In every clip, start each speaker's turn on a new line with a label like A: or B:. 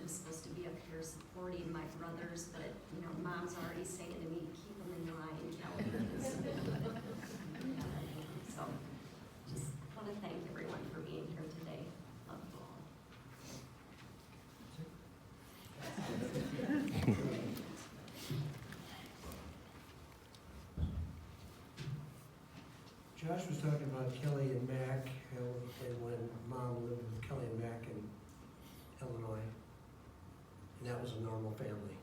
A: was supposed to be up here supporting my brothers, but, you know, Mom's already saying to me, keep them in line, Kelly. So, just want to thank everyone for being here today. Love you all.
B: Josh was talking about Kelly and Mac, and when Mom lived with Kelly and Mac in Illinois, and that was a normal family.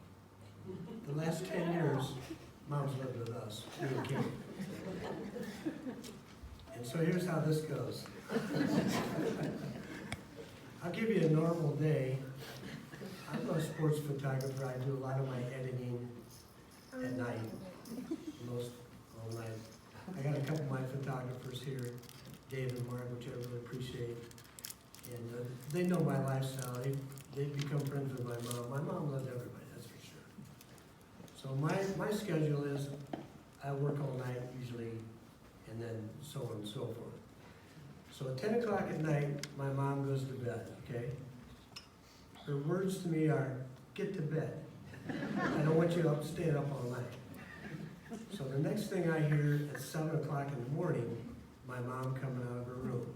B: The last 10 years, Mom's lived with us, me and Kim. And so here's how this goes. I'll give you a normal day. I'm a sports photographer. I do a lot of my editing at night, most all night. I got a couple of my photographers here, Dave and Mark, which I really appreciate. And they know my lifestyle. They've become friends with my mom. My mom loves everybody, that's for sure. So my schedule is I work all night usually, and then so on and so forth. So at 10 o'clock at night, my mom goes to bed, okay? Her words to me are, get to bed. I don't want you up staying up all night. So the next thing I hear at 7 o'clock in the morning, my mom coming out of her room.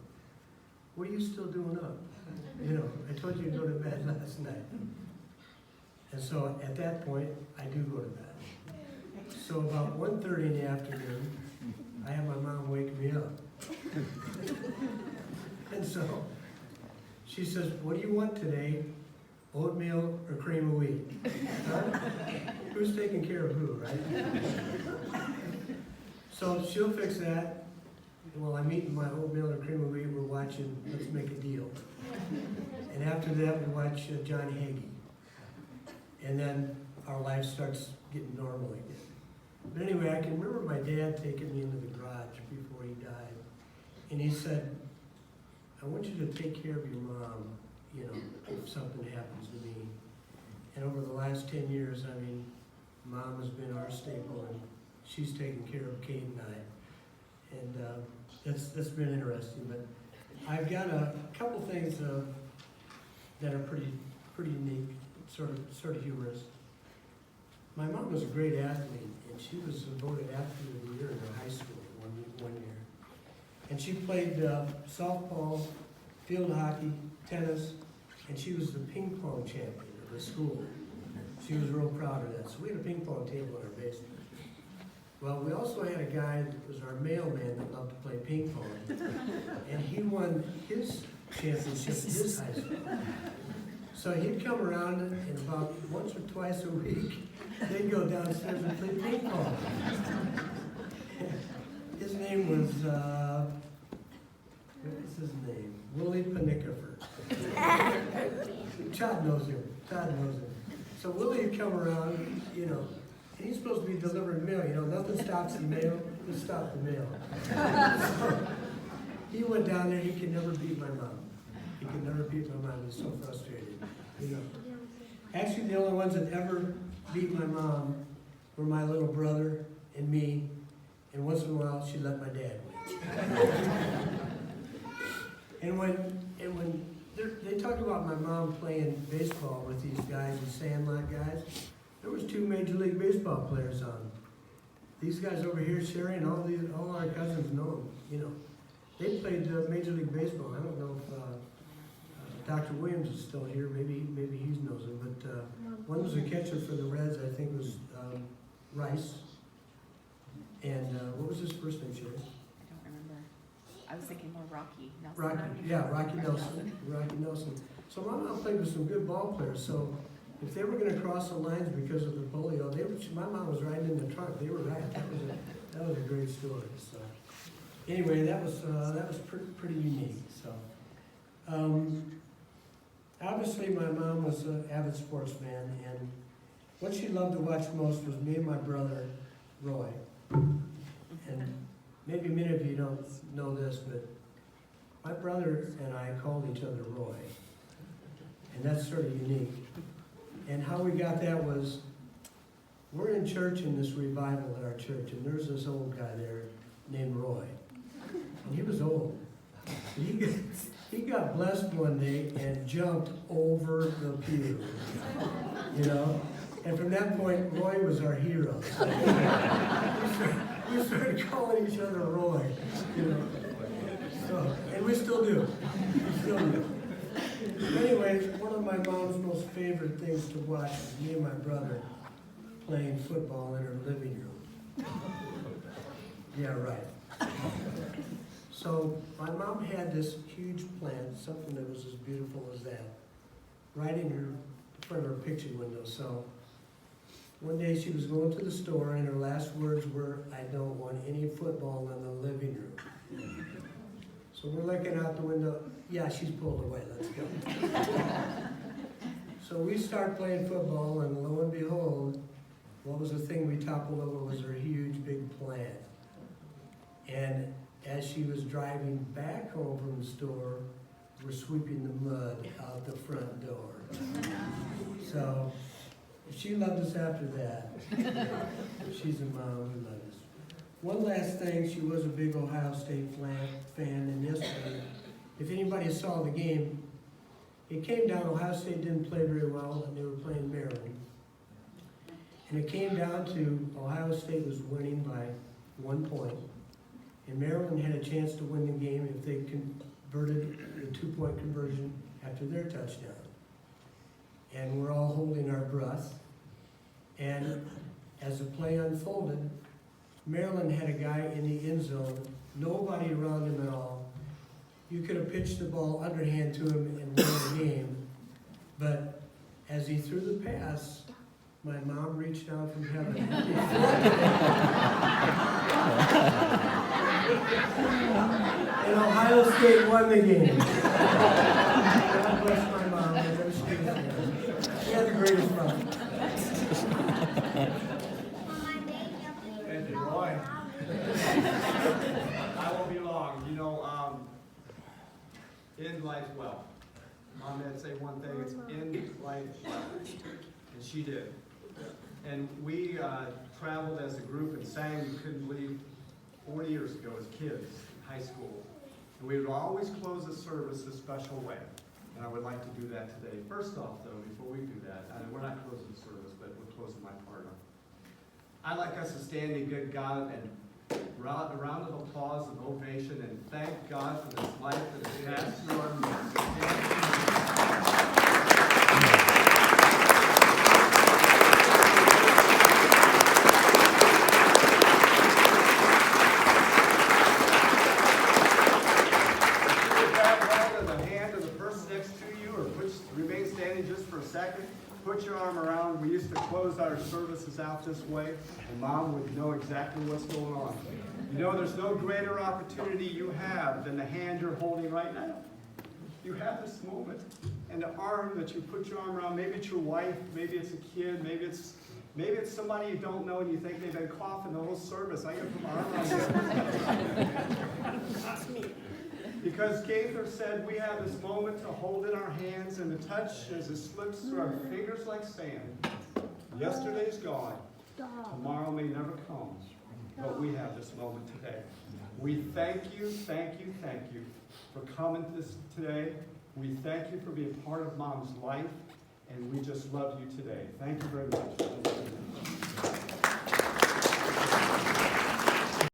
B: What are you still doing up? You know, I told you to go to bed last night. And so at that point, I do go to bed. So about 1:30 in the afternoon, I have my mom wake me up. And so she says, what do you want today? Oatmeal or cream of wheat? Huh? Who's taking care of who, right? So she'll fix that. While I'm eating my oatmeal or cream of wheat, we're watching Let's Make a Deal. And after that, we watch Johnny Hagee. And then our life starts getting normal again. But anyway, I can remember my dad taking me into the garage before he died. And he said, I want you to take care of your mom, you know, if something happens to me. And over the last 10 years, I mean, Mom has been our staple, and she's taken care of Kate and I. And that's been interesting. But I've got a couple things that are pretty unique, sort of humorous. My mom was a great athlete, and she was voted athlete of the year in her high school one year. And she played softball, field hockey, tennis, and she was the ping pong champion of the school. She was real proud of that. So we had a ping pong table in our basement. Well, we also had a guy that was our mailman that loved to play ping pong, and he won his championship in his high school. So he'd come around, and about once or twice a week, they'd go downstairs and play ping pong. His name was, what was his name? Willie Panickerford. Todd knows him. So Willie would come around, you know, and he's supposed to be delivering mail. You know, nothing stops the mail. Just stop the mail. So he went down there. He could never beat my mom. He was so frustrated. You know, actually, the only ones that ever beat my mom were my little brother and me. And once in a while, she let my dad win. And when they talk about my mom playing baseball with these guys, the Sandlot guys, there was 2 Major League Baseball players on. These guys over here, Sherry, and all our cousins know them. You know, they played Major League Baseball. I don't know if Dr. Williams is still here. Maybe he knows him. But one was a catcher for the Reds. I think was Rice. And what was his first name, Sherry?
C: I don't remember. I was thinking more Rocky Nelson.
B: Rocky Nelson. So my mom played with some good ball players. So if they were going to cross the lines because of the polio, my mom was riding in the trunk. They were right. That was a great story. So anyway, that was pretty unique. So obviously, my mom was an avid sportsman, and what she loved to watch most was me and my brother Roy. And maybe many of you don't know this, but my brother and I called each other Roy. And that's sort of unique. And how we got that was, we're in church in this revival at our church, and there's this old guy there named Roy. And he was old. He he got blessed one day and jumped over the pew, you know? And from that point, Roy was our hero. We started calling each other Roy, you know? So, and we still do. We still do. Anyways, one of my mom's most favorite things to watch is me and my brother playing football in her living room. Yeah, right. So my mom had this huge plant, something that was as beautiful as that, right in her front of her picture window. So one day she was going to the store and her last words were, "I don't want any football in the living room." So we're looking out the window. Yeah, she's pulled away. Let's go. So we start playing football, and lo and behold, what was the thing we toppled over was her huge big plant. And as she was driving back home from the store, we're sweeping the mud out the front door. So she loved us after that. She's a mom who loved us. One last thing, she was a big Ohio State fan, and yesterday, if anybody saw the game, it came down, Ohio State didn't play very well, and they were playing Maryland. And it came down to Ohio State was winning by 1 point, and Maryland had a chance to win the game if they converted the 2-point conversion after their touchdown. And we're all holding our breath. And as the play unfolded, Maryland had a guy in the end zone, nobody around him at all. You could have pitched the ball underhand to him and won the game. But as he threw the pass, my mom reached down from heaven. And Ohio State won the game. God bless my mom. And those students. She had the greatest run.
D: Thank you, Roy. I won't be long. You know, end life well. Mom had to say one thing, it's end life well. And she did. And we traveled as a group and sang, you couldn't believe, 40 years ago as kids, high school. And we would always close the service a special way. And I would like to do that today. First off, though, before we do that, we're not closing the service, but we're closing my part. I'd like us to stand and give God a round of applause and ovation and thank God for this life that has passed through our midst. Remain standing just for a second. Put your arm around. We used to close our services out this way, and Mom would know exactly what's going on. You know, there's no greater opportunity you have than the hand you're holding right now. You have this moment, and the arm that you put your arm around, maybe it's your wife, maybe it's a kid, maybe it's somebody you don't know and you think they've been coughing the whole service. I gotta put my arm around them. Because Gaither said we have this moment to hold in our hands and to touch as it slips through our fingers like sand. Yesterday's gone. Tomorrow may never come. But we have this moment today. We thank you for coming today. We thank you for being part of Mom's life. And we just love you today. Thank you very much.